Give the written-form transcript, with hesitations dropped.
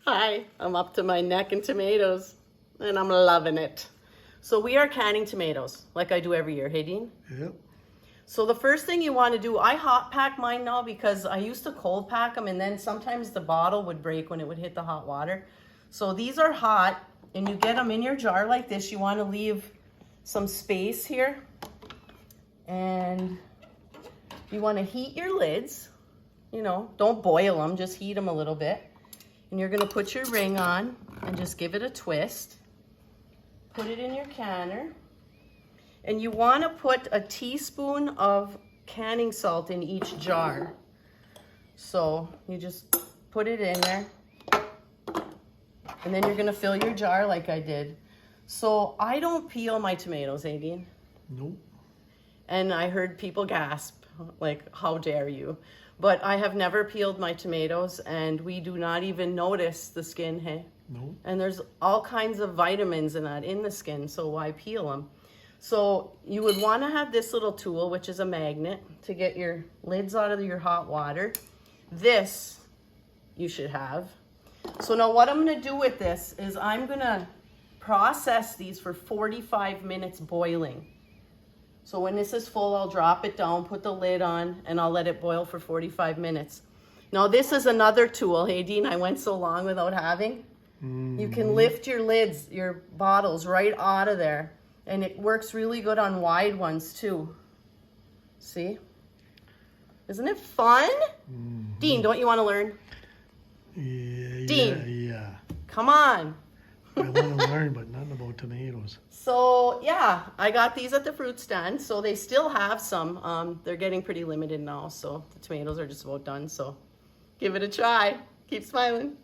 Hi, I'm up to my neck in tomatoes and I'm loving it. So we are canning tomatoes like I do every year. Hey, Dean? Yep. So the first thing you want to do, I hot pack mine now because I used to cold pack them and then sometimes the bottle would break when it would hit the hot water. So these are hot and you get them in your jar like this. You want to leave some space here and you want to heat your lids. You know, don't boil them, just heat them a little bit. And you're gonna put your ring on and just give it a twist. Put it in your canner. And you wanna put a teaspoon of canning salt in each jar. So you just put it in there. And then you're gonna fill your jar like I did. So I don't peel my tomatoes, Adrian. Nope. And I heard people gasp, like, how dare you? But I have never peeled my tomatoes and we do not even notice the skin, hey? Nope. And there's all kinds of vitamins in that, in the skin, so why peel them? So you would want to have this little tool, which is a magnet, to get your lids out of your hot water. This you should have. So now what I'm going to do with this is I'm going to process these for 45 minutes boiling. So when this is full, I'll drop it down, put the lid on, and I'll let it boil for 45 minutes. Now this is another tool. Hey, Dean, I went so long without having. You can lift your lids, your bottles right out of there. And it works really good on wide ones too. See? Isn't it fun? Dean, don't you want to learn? Yeah, Dean. yeah. Come on. I want to learn, but nothing about tomatoes. So yeah, I got these at the fruit stand. So they still have some. They're getting pretty limited now. So the tomatoes are just about done. So give it a try. Keep smiling.